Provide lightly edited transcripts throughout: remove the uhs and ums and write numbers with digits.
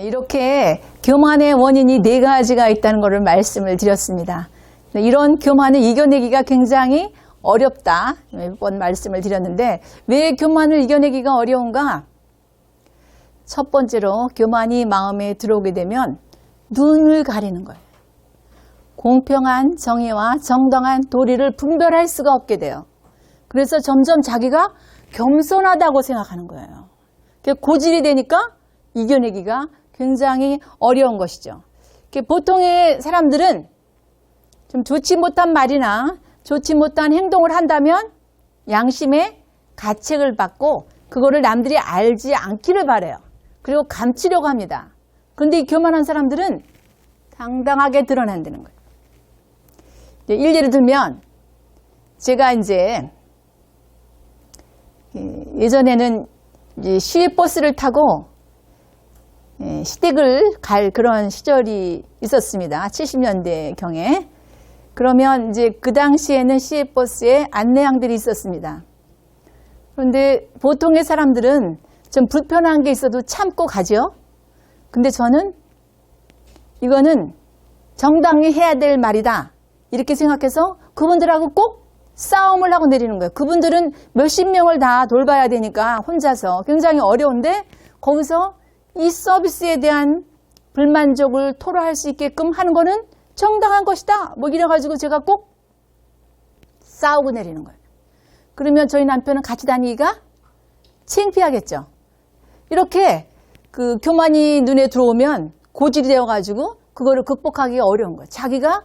이렇게 교만의 원인이 네 가지가 있다는 것을 말씀을 드렸습니다. 이런 교만을 이겨내기가 굉장히 어렵다. 몇 번 말씀을 드렸는데 왜 교만을 이겨내기가 어려운가? 첫 번째로 교만이 마음에 들어오게 되면 눈을 가리는 거예요. 공평한 정의와 정당한 도리를 분별할 수가 없게 돼요. 그래서 점점 자기가 겸손하다고 생각하는 거예요. 고질이 되니까 이겨내기가 굉장히 어려운 것이죠. 보통의 사람들은 좀 좋지 못한 말이나 좋지 못한 행동을 한다면 양심의 가책을 받고 그거를 남들이 알지 않기를 바라요. 그리고 감추려고 합니다. 그런데 이 교만한 사람들은 당당하게 드러난다는 거예요. 일례를 들면 제가 이제 예전에는 시외버스를 타고 시댁을 갈 그런 시절이 있었습니다. 70년대 경에. 그러면 이제 그 당시에는 시외버스에 안내양들이 있었습니다. 그런데 보통의 사람들은 좀 불편한 게 있어도 참고 가죠. 근데 저는 이거는 정당히 해야 될 말이다. 이렇게 생각해서 그분들하고 꼭 싸움을 하고 내리는 거예요. 그분들은 몇십 명을 다 돌봐야 되니까 혼자서 굉장히 어려운데 거기서 이 서비스에 대한 불만족을 토로할 수 있게끔 하는 거는 정당한 것이다. 뭐 이래가지고 제가 꼭 싸우고 내리는 거예요. 그러면 저희 남편은 같이 다니기가 창피하겠죠. 이렇게 그 교만이 눈에 들어오면 고질이 되어가지고 그거를 극복하기가 어려운 거예요. 자기가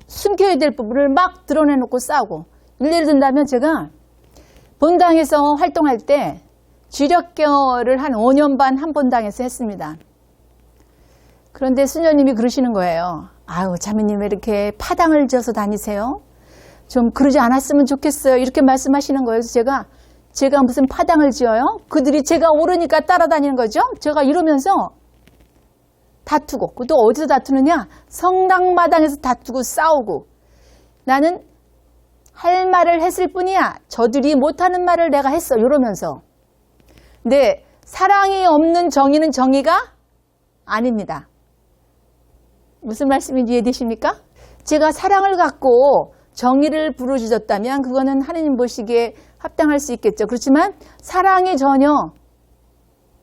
숨겨야 될 부분을 막 드러내놓고 싸우고. 예를 든다면 제가 본당에서 활동할 때 주력교를 한 5년 반 한 본당에서 했습니다. 그런데 수녀님이 그러시는 거예요. 아유, 자매님 왜 이렇게 파당을 지어서 다니세요? 좀 그러지 않았으면 좋겠어요. 이렇게 말씀하시는 거예요. 그래서 제가 무슨 파당을 지어요? 그들이 제가 옳으니까 따라다니는 거죠. 제가 이러면서 다투고, 또 어디서 다투느냐? 성당마당에서 다투고 싸우고. 나는 할 말을 했을 뿐이야. 저들이 못하는 말을 내가 했어. 이러면서. 근데 사랑이 없는 정의는 정의가 아닙니다. 무슨 말씀인지 이해되십니까? 제가 사랑을 갖고 정의를 부르짖었다면 그거는 하느님 보시기에 합당할 수 있겠죠. 그렇지만 사랑이 전혀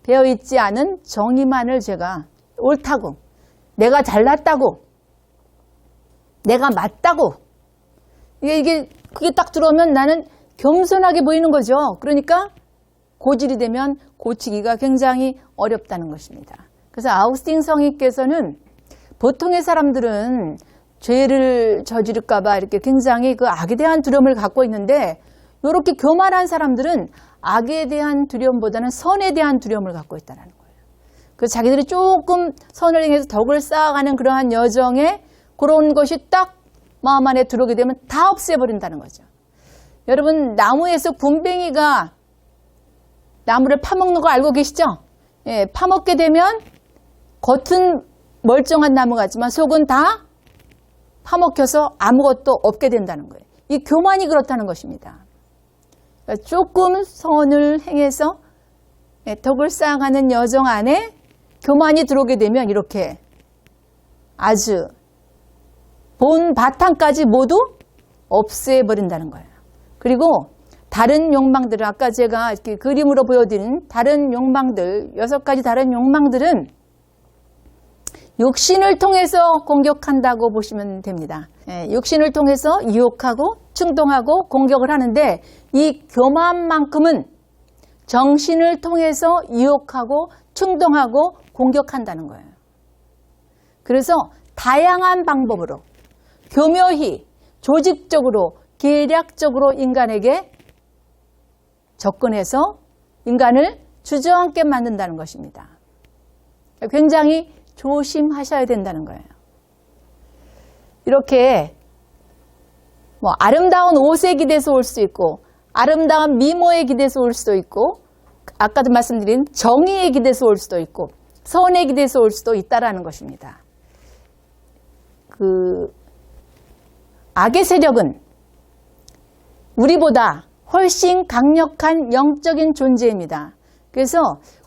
되어있지 않은 정의만을 제가 옳다고, 내가 잘났다고, 내가 맞다고, 그게 딱 들어오면 나는 겸손하게 보이는 거죠. 그러니까 고질이 되면 고치기가 굉장히 어렵다는 것입니다. 그래서 아우구스틴 성인께서는 보통의 사람들은 죄를 저지를까봐 이렇게 굉장히 그 악에 대한 두려움을 갖고 있는데 이렇게 교만한 사람들은 악에 대한 두려움보다는 선에 대한 두려움을 갖고 있다는 거예요. 그래서 자기들이 조금 선을 행해서 덕을 쌓아가는 그러한 여정에 그런 것이 딱 마음 안에 들어오게 되면 다 없애버린다는 거죠. 여러분, 나무에서 굼벵이가 나무를 파먹는 거 알고 계시죠? 예, 파먹게 되면 겉은 멀쩡한 나무 같지만 속은 다 파먹혀서 아무것도 없게 된다는 거예요. 이 교만이 그렇다는 것입니다. 그러니까 조금 선을 행해서 덕을 쌓아가는 여정 안에 교만이 들어오게 되면 이렇게 아주 본 바탕까지 모두 없애버린다는 거예요. 그리고 다른 욕망들은 아까 제가 이렇게 그림으로 보여드린 다른 욕망들, 6가지 다른 욕망들은 육신을 통해서 공격한다고 보시면 됩니다. 육신을 통해서 유혹하고 충동하고 공격을 하는데 이 교만만큼은 정신을 통해서 유혹하고 충동하고 공격한다는 거예요. 그래서 다양한 방법으로 교묘히 조직적으로 계략적으로 인간에게 접근해서 인간을 주저앉게 만든다는 것입니다. 굉장히 조심하셔야 된다는 거예요. 이렇게 아름다운 옷에 기대서 올 수 있고 아름다운 미모에 기대서 올 수도 있고 아까도 말씀드린 정의에 기대서 올 수도 있고 선에 기대서 올 수도 있다라는 것입니다. 악의 세력은 우리보다 훨씬 강력한 영적인 존재입니다. 그래서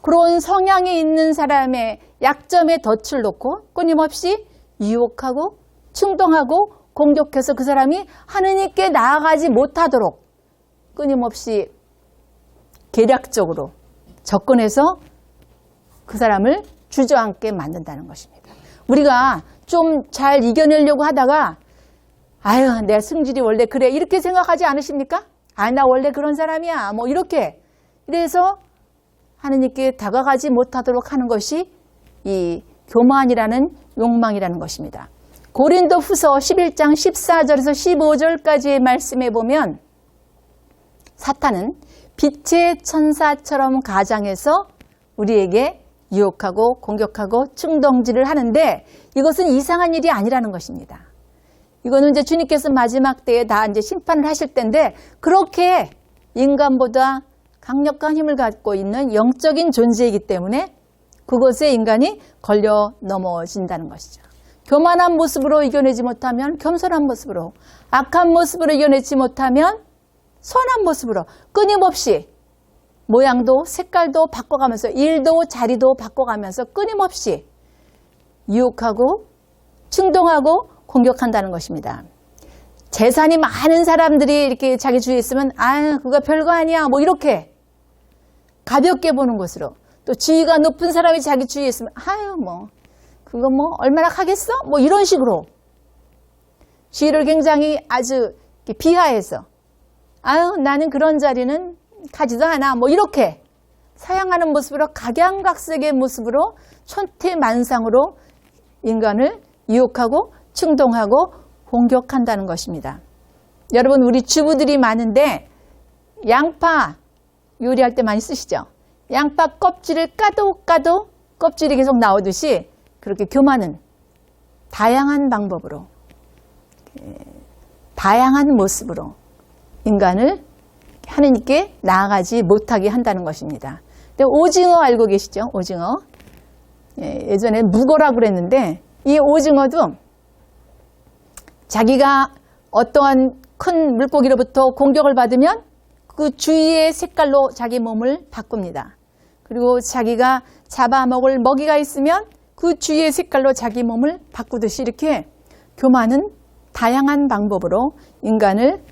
그런 성향이 있는 사람의 약점에 덫을 놓고 끊임없이 유혹하고 충동하고 공격해서 그 사람이 하느님께 나아가지 못하도록 끊임없이 계략적으로 접근해서 그 사람을 주저앉게 만든다는 것입니다. 우리가 좀 잘 이겨내려고 하다가 아유, 내 승질이 원래 그래 이렇게 생각하지 않으십니까? 아, 나 원래 그런 사람이야 뭐 이렇게 이래서 하느님께 다가가지 못하도록 하는 것이 이 교만이라는 욕망이라는 것입니다. 고린도후서 11장 14절에서 15절까지의 말씀에 보면 사탄은 빛의 천사처럼 가장해서 우리에게 유혹하고 공격하고 충동질을 하는데 이것은 이상한 일이 아니라는 것입니다. 이거는 이제 주님께서 마지막 때에 다 이제 심판을 하실 때인데 그렇게 인간보다 강력한 힘을 갖고 있는 영적인 존재이기 때문에 그것에 인간이 걸려 넘어진다는 것이죠. 교만한 모습으로 이겨내지 못하면 겸손한 모습으로, 악한 모습으로 이겨내지 못하면 선한 모습으로 끊임없이 모양도 색깔도 바꿔가면서 일도 자리도 바꿔가면서 끊임없이 유혹하고 충동하고 공격한다는 것입니다. 재산이 많은 사람들이 이렇게 자기 주위에 있으면 아, 그거 별거 아니야 뭐 이렇게 가볍게 보는 것으로, 또 지위가 높은 사람이 자기 주위에 있으면 아유 뭐 그거 뭐 얼마나 하겠어? 뭐 이런 식으로 지위를 굉장히 아주 비하해서 아유 나는 그런 자리는 가지도 않아 뭐 이렇게 사양하는 모습으로 각양각색의 모습으로 천태만상으로 인간을 유혹하고 충동하고 공격한다는 것입니다. 여러분 우리 주부들이 많은데 양파 요리할 때 많이 쓰시죠? 양파 껍질을 까도 껍질이 계속 나오듯이 그렇게 교만은 다양한 방법으로 다양한 모습으로 인간을 하느님께 나아가지 못하게 한다는 것입니다. 근데 오징어 알고 계시죠? 오징어. 예전에 묵어라고 그랬는데 이 오징어도 자기가 어떠한 큰 물고기로부터 공격을 받으면 그 주위의 색깔로 자기 몸을 바꿉니다. 그리고 자기가 잡아먹을 먹이가 있으면 그 주위의 색깔로 자기 몸을 바꾸듯이 이렇게 교만은 다양한 방법으로 인간을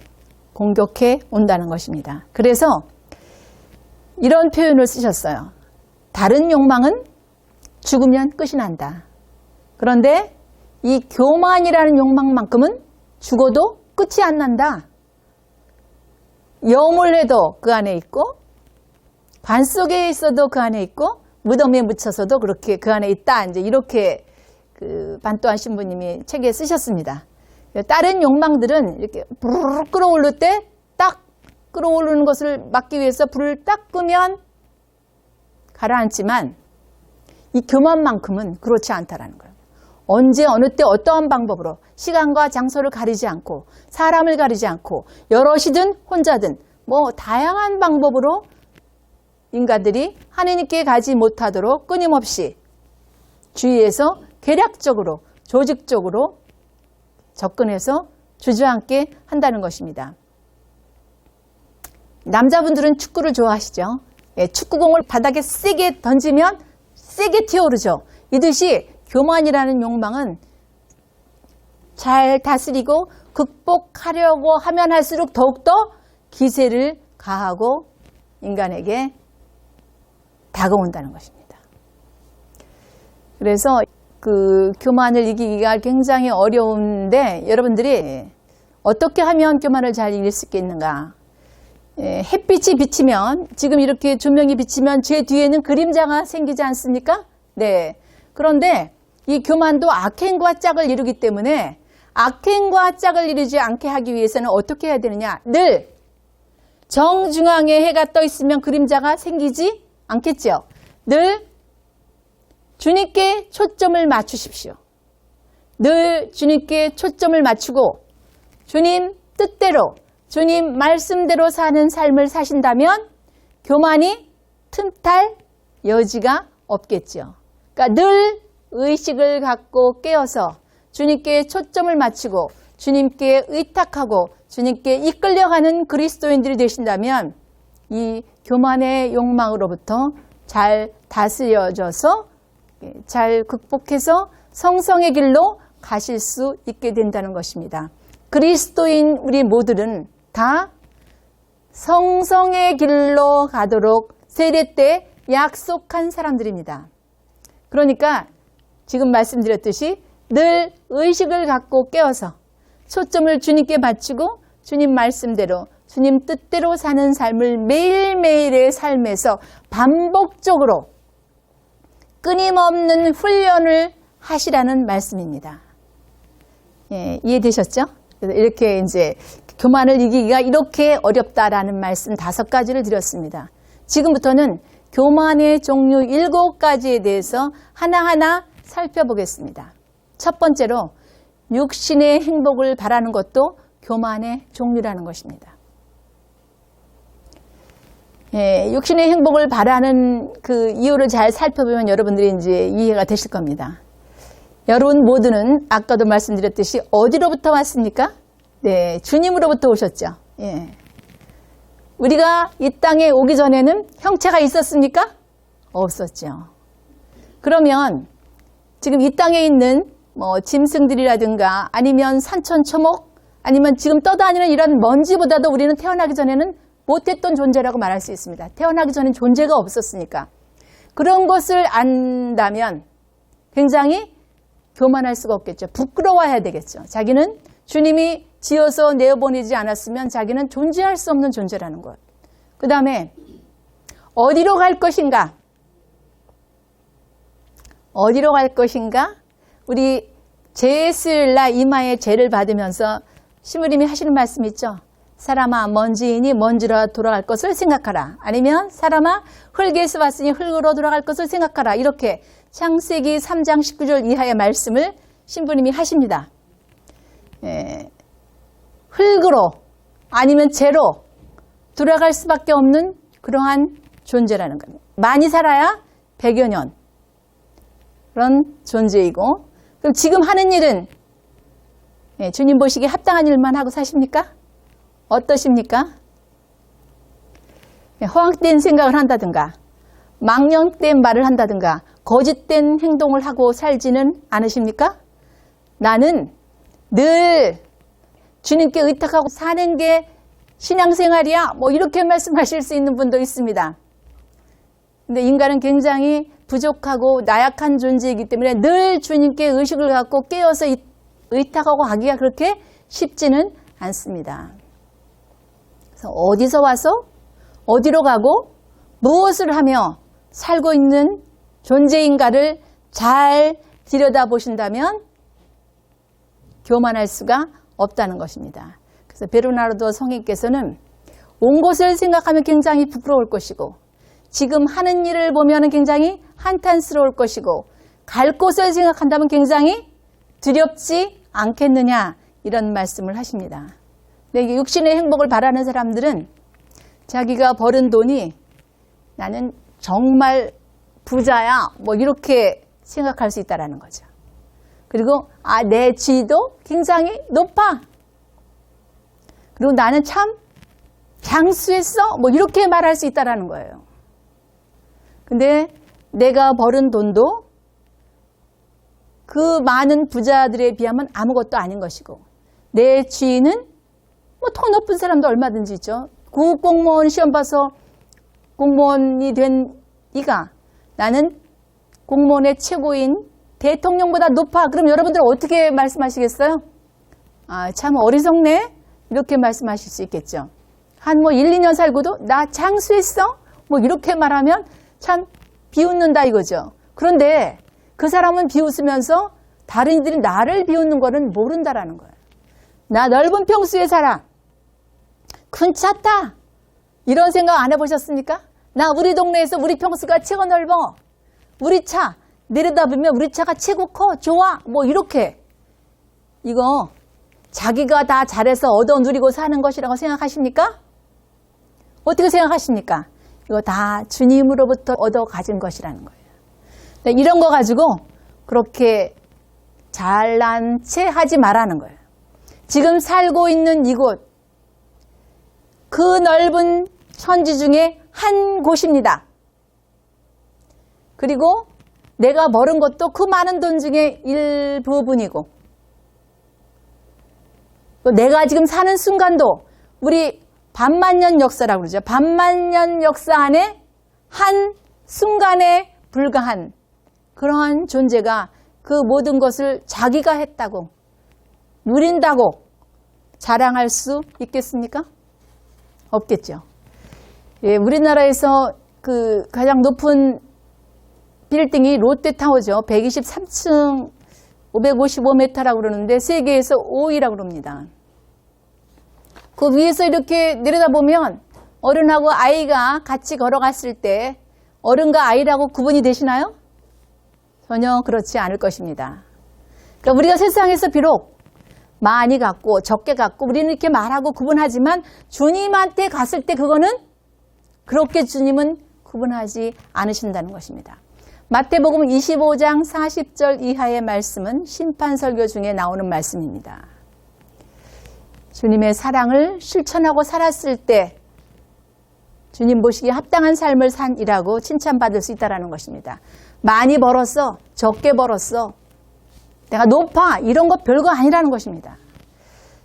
공격해 온다는 것입니다. 그래서 이런 표현을 쓰셨어요. 다른 욕망은 죽으면 끝이 난다. 그런데 이 교만이라는 욕망만큼은 죽어도 끝이 안 난다. 염을 그 안에 있고 관 속에 있어도 그 안에 있고 무덤에 묻혀서도 그렇게 그 안에 있다. 이제 이렇게 그 반또한 신부님이 책에 쓰셨습니다. 다른 욕망들은 이렇게 부르르 끓어오를 때 딱 끓어오르는 것을 막기 위해서 불을 딱 끄면 가라앉지만 이 교만만큼은 그렇지 않다라는 거예요. 언제 어느 때 어떠한 방법으로 시간과 장소를 가리지 않고 사람을 가리지 않고 여럿이든 혼자든 뭐 다양한 방법으로 인간들이 하느님께 가지 못하도록 끊임없이 주위에서 계략적으로 조직적으로 접근해서 주저앉게 한다는 것입니다. 남자분들은 축구를 좋아하시죠? 축구공을 바닥에 세게 던지면 세게 튀어오르죠. 이듯이 교만이라는 욕망은 잘 다스리고 극복하려고 하면 할수록 더욱더 기세를 가하고 인간에게 다가온다는 것입니다. 그래서 그 교만을 이기기가 굉장히 어려운데 여러분들이 어떻게 하면 교만을 잘 이길 수 있겠는가? 햇빛이 비치면 지금 이렇게 조명이 비치면 제 뒤에는 그림자가 생기지 않습니까? 네. 그런데 이 교만도 악행과 짝을 이루기 때문에 악행과 짝을 이루지 않게 하기 위해서는 어떻게 해야 되느냐? 늘 정중앙에 해가 떠 있으면 그림자가 생기지 않겠죠. 늘 주님께 초점을 맞추십시오. 늘 주님께 초점을 맞추고 주님 뜻대로 주님 말씀대로 사는 삶을 사신다면 교만이 틈탈 여지가 없겠죠. 그러니까 늘 의식을 갖고 깨어서 주님께 초점을 맞추고 주님께 의탁하고 주님께 이끌려가는 그리스도인들이 되신다면 이 교만의 욕망으로부터 잘 다스려져서 잘 극복해서 성성의 길로 가실 수 있게 된다는 것입니다. 그리스도인 우리 모두는 다 성성의 길로 가도록 세례 때 약속한 사람들입니다. 그러니까 지금 말씀드렸듯이 늘 의식을 갖고 깨어서 초점을 주님께 바치고 주님 말씀대로 주님 뜻대로 사는 삶을 매일매일의 삶에서 반복적으로 끊임없는 훈련을 하시라는 말씀입니다. 예, 이해되셨죠? 그래서 이렇게 이제 교만을 이기기가 이렇게 어렵다라는 말씀 5가지를 드렸습니다. 지금부터는 교만의 종류 7가지에 대해서 하나하나 살펴보겠습니다. 첫 번째로 육신의 행복을 바라는 것도 교만의 종류라는 것입니다. 예, 육신의 행복을 바라는 그 이유를 잘 살펴보면 여러분들이 이제 이해가 되실 겁니다. 여러분 모두는 아까도 말씀드렸듯이 어디로부터 왔습니까? 네, 주님으로부터 오셨죠. 예. 우리가 이 땅에 오기 전에는 형체가 있었습니까? 없었죠. 그러면 지금 이 땅에 있는 뭐 짐승들이라든가 아니면 산천초목 아니면 지금 떠다니는 이런 먼지보다도 우리는 태어나기 전에는 못했던 존재라고 말할 수 있습니다. 태어나기 전엔 존재가 없었으니까. 그런 것을 안다면 굉장히 교만할 수가 없겠죠. 부끄러워해야 되겠죠. 자기는 주님이 지어서 내어보내지 않았으면 자기는 존재할 수 없는 존재라는 것. 그 다음에 어디로 갈 것인가? 어디로 갈 것인가? 우리 제수일날 이마에 죄를 받으면서 시무님이 하시는 말씀 있죠. 사람아 먼지이니 먼지로 돌아갈 것을 생각하라. 아니면 사람아 흙에서 왔으니 흙으로 돌아갈 것을 생각하라. 이렇게 창세기 3장 19절 이하의 말씀을 신부님이 하십니다. 예, 흙으로 아니면 죄로 돌아갈 수밖에 없는 그러한 존재라는 겁니다. 많이 살아야 100여 년 그런 존재이고 그럼 지금 하는 일은 예, 주님 보시기에 합당한 일만 하고 사십니까? 어떠십니까? 예, 허황된 생각을 한다든가 망령된 말을 한다든가 거짓된 행동을 하고 살지는 않으십니까? 나는 늘 주님께 의탁하고 사는 게 신앙생활이야. 뭐 이렇게 말씀하실 수 있는 분도 있습니다. 근데 인간은 굉장히 부족하고 나약한 존재이기 때문에 늘 주님께 의식을 갖고 깨어서 의탁하고 하기가 그렇게 쉽지는 않습니다. 그래서 어디서 와서 어디로 가고 무엇을 하며 살고 있는 존재인가를 잘 들여다보신다면 교만할 수가 없다는 것입니다. 그래서 베르나르도 성인께서는 온 것을 생각하면 굉장히 부끄러울 것이고 지금 하는 일을 보면 굉장히 한탄스러울 것이고 갈 곳을 생각한다면 굉장히 두렵지 않겠느냐 이런 말씀을 하십니다. 근데 육신의 행복을 바라는 사람들은 자기가 벌은 돈이 나는 정말 부자야 뭐 이렇게 생각할 수 있다는 거죠. 그리고 내 지위도 굉장히 높아. 그리고 나는 참 장수했어 뭐 이렇게 말할 수 있다는 거예요. 근데 내가 벌은 돈도 그 많은 부자들에 비하면 아무것도 아닌 것이고 내 지위는 뭐 더 높은 사람도 얼마든지 있죠. 국공무원 시험 봐서 공무원이 된 이가 나는 공무원의 최고인 대통령보다 높아. 그럼 여러분들 어떻게 말씀하시겠어요? 참 어리석네? 이렇게 말씀하실 수 있겠죠. 한 뭐 1, 2년 살고도 나 장수했어? 뭐 이렇게 말하면 참 비웃는다 이거죠. 그런데 그 사람은 비웃으면서 다른 이들이 나를 비웃는 거는 모른다라는 거예요. 나 넓은 평수에 살아. 큰 차 타. 이런 생각 안 해보셨습니까? 나 우리 동네에서 우리 평수가 최고 넓어. 우리 차 내려다보면 우리 차가 최고 커. 좋아. 뭐 이렇게. 이거 자기가 다 잘해서 얻어 누리고 사는 것이라고 생각하십니까? 어떻게 생각하십니까? 이거 다 주님으로부터 얻어 가진 것이라는 거예요. 이런 거 가지고 그렇게 잘난 채 하지 말라는 거예요. 지금 살고 있는 이곳 그 넓은 천지 중에 한 곳입니다. 그리고 내가 벌은 것도 그 많은 돈 중에 일부분이고, 또 내가 지금 사는 순간도 우리 반만년 역사라고 그러죠. 반만년 역사 안에 한 순간에 불과한 그러한 존재가 그 모든 것을 자기가 했다고, 누린다고 자랑할 수 있겠습니까? 없겠죠. 예, 우리나라에서 그 가장 높은 빌딩이 롯데타워죠. 123층 555m라고 그러는데 세계에서 5위라고 그럽니다. 그 위에서 이렇게 내려다보면 어른하고 아이가 같이 걸어갔을 때 어른과 아이라고 구분이 되시나요? 전혀 그렇지 않을 것입니다. 그러니까 우리가 세상에서 비록 많이 갖고 적게 갖고 우리는 이렇게 말하고 구분하지만 주님한테 갔을 때 그거는 그렇게 주님은 구분하지 않으신다는 것입니다. 마태복음 25장 40절 이하의 말씀은 심판설교 중에 나오는 말씀입니다. 주님의 사랑을 실천하고 살았을 때 주님 보시기에 합당한 삶을 산이라고 칭찬받을 수 있다는 것입니다. 많이 벌었어, 적게 벌었어, 내가 높아, 이런 거 별거 아니라는 것입니다.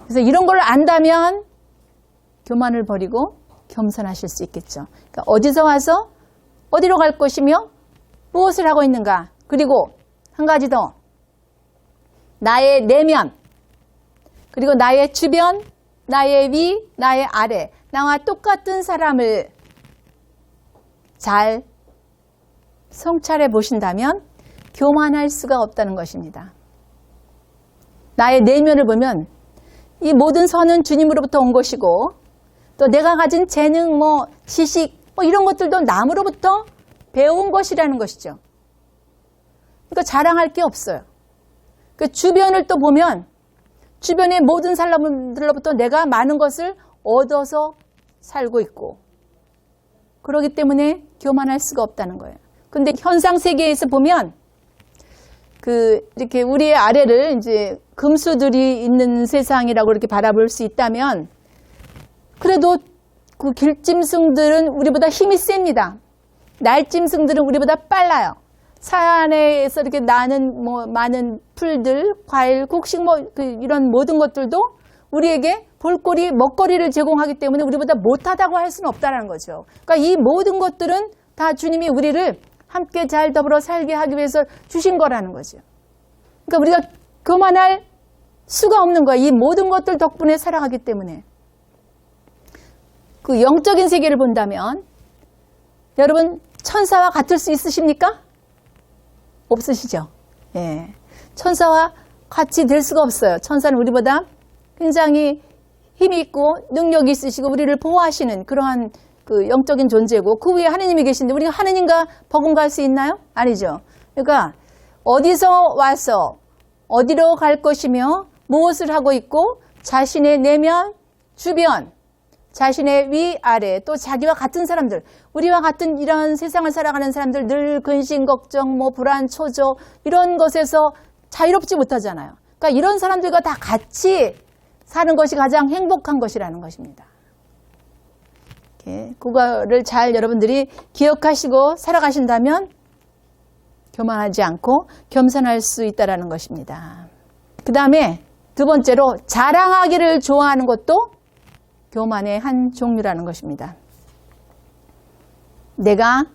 그래서 이런 걸 안다면 교만을 버리고 겸손하실 수 있겠죠. 그러니까 어디서 와서 어디로 갈 것이며 무엇을 하고 있는가. 그리고 한 가지 더, 나의 내면, 그리고 나의 주변, 나의 위, 나의 아래, 나와 똑같은 사람을 잘 성찰해 보신다면 교만할 수가 없다는 것입니다. 나의 내면을 보면 이 모든 선은 주님으로부터 온 것이고, 또 내가 가진 재능, 지식, 이런 것들도 남으로부터 배운 것이라는 것이죠. 그러니까 자랑할 게 없어요. 그 주변을 또 보면 주변의 모든 사람들로부터 내가 많은 것을 얻어서 살고 있고, 그렇기 때문에 교만할 수가 없다는 거예요. 근데 현상 세계에서 보면 이렇게 우리의 아래를 이제 금수들이 있는 세상이라고 이렇게 바라볼 수 있다면, 그래도 그 길짐승들은 우리보다 힘이 셉니다. 날짐승들은 우리보다 빨라요. 산에서 이렇게 나는 많은 풀들, 과일, 곡식 이런 모든 것들도 우리에게 볼거리, 먹거리를 제공하기 때문에 우리보다 못하다고 할 수는 없다는 거죠. 그러니까 이 모든 것들은 다 주님이 우리를 함께 잘 더불어 살게 하기 위해서 주신 거라는 거죠. 그러니까 우리가 교만할 수가 없는 거야. 이 모든 것들 덕분에 살아가기 때문에. 그 영적인 세계를 본다면 여러분 천사와 같을 수 있으십니까? 없으시죠? 예. 천사와 같이 될 수가 없어요. 천사는 우리보다 굉장히 힘이 있고 능력이 있으시고 우리를 보호하시는 그러한 그 영적인 존재고, 그 위에 하느님이 계신데 우리가 하느님과 버금갈 수 있나요? 아니죠. 그러니까 어디서 와서 어디로 갈 것이며 무엇을 하고 있고, 자신의 내면, 주변, 자신의 위, 아래, 또 자기와 같은 사람들, 우리와 같은 이런 세상을 살아가는 사람들, 늘 근심, 걱정, 불안, 초조, 이런 것에서 자유롭지 못하잖아요. 그러니까 이런 사람들과 다 같이 사는 것이 가장 행복한 것이라는 것입니다. 그거를 잘 여러분들이 기억하시고 살아가신다면 교만하지 않고 겸손할 수 있다는 것입니다. 그 다음에 두 번째로 자랑하기를 좋아하는 것도 교만의 한 종류라는 것입니다. 내가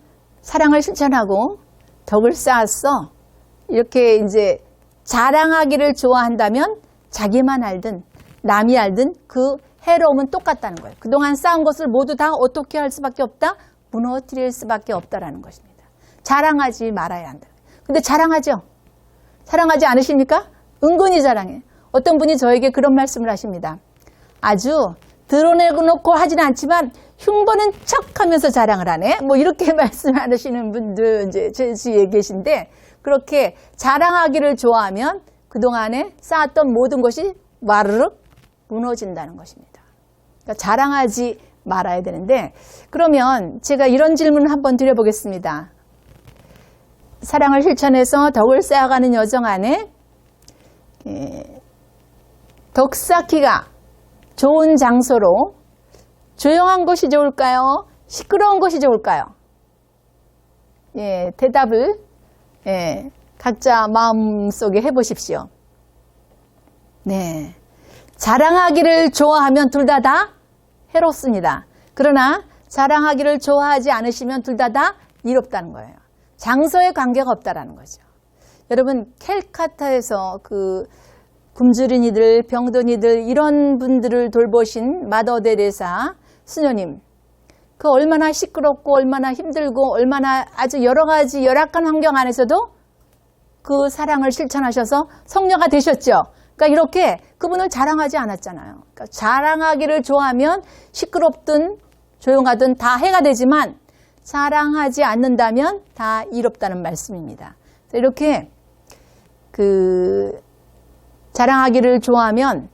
사랑을 실천하고 덕을 쌓았어, 이렇게 이제 자랑하기를 좋아한다면 자기만 알든 남이 알든 그 해로움은 똑같다는 거예요. 그동안 쌓은 것을 모두 다 어떻게 할 수밖에 없다? 무너뜨릴 수밖에 없다라는 것입니다. 자랑하지 말아야 한다. 근데 자랑하죠? 자랑하지 않으십니까? 은근히 자랑해. 어떤 분이 저에게 그런 말씀을 하십니다. 아주 드러내놓고 하지는 않지만 흉보는 척하면서 자랑을 하네. 이렇게 말씀하시는 분들 이제 제 주위에 계신데, 그렇게 자랑하기를 좋아하면 그동안에 쌓았던 모든 것이 와르륵 무너진다는 것입니다. 그러니까 자랑하지 말아야 되는데, 그러면 제가 이런 질문을 한번 드려보겠습니다. 사랑을 실천해서 덕을 쌓아가는 여정 안에 덕 쌓기가 좋은 장소로 조용한 곳이 좋을까요? 시끄러운 것이 좋을까요? 예, 대답을 각자 마음속에 해보십시오. 네, 자랑하기를 좋아하면 둘 다 해롭습니다. 그러나 자랑하기를 좋아하지 않으시면 둘 다 이롭다는 거예요. 장소에 관계가 없다라는 거죠. 여러분 캘카타에서 그 굶주린 이들, 병든 이들 이런 분들을 돌보신 마더 데레사 수녀님, 그 얼마나 시끄럽고 얼마나 힘들고 얼마나 아주 여러 가지 열악한 환경 안에서도 그 사랑을 실천하셔서 성녀가 되셨죠. 그러니까 이렇게 그분을 자랑하지 않았잖아요. 그러니까 자랑하기를 좋아하면 시끄럽든 조용하든 다 해가 되지만 자랑하지 않는다면 다 이롭다는 말씀입니다. 이렇게 자랑하기를 좋아하면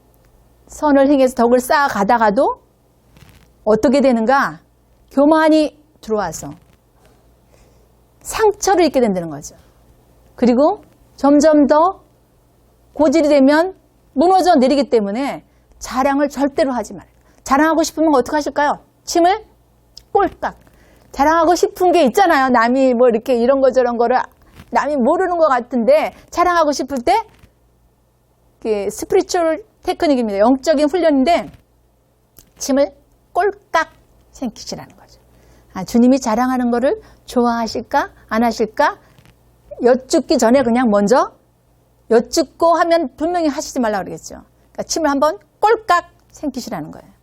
선을 행해서 덕을 쌓아가다가도 어떻게 되는가? 교만이 들어와서 상처를 입게 된다는 거죠. 그리고 점점 더 고질이 되면 무너져 내리기 때문에 자랑을 절대로 하지 말아요. 자랑하고 싶으면 어떻게 하실까요? 침을 꼴깍. 자랑하고 싶은 게 있잖아요. 남이 뭐 이렇게 이런 거 저런 거를 남이 모르는 것 같은데 자랑하고 싶을 때 스피리추얼 테크닉입니다. 영적인 훈련인데 침을 꼴깍 삼키시라는 거죠. 주님이 자랑하는 거를 좋아하실까 안 하실까 여쭙기 전에 그냥 먼저 여쭙고 하면 분명히 하시지 말라고 그러겠죠. 그러니까 침을 한번 꼴깍 삼키시라는 거예요.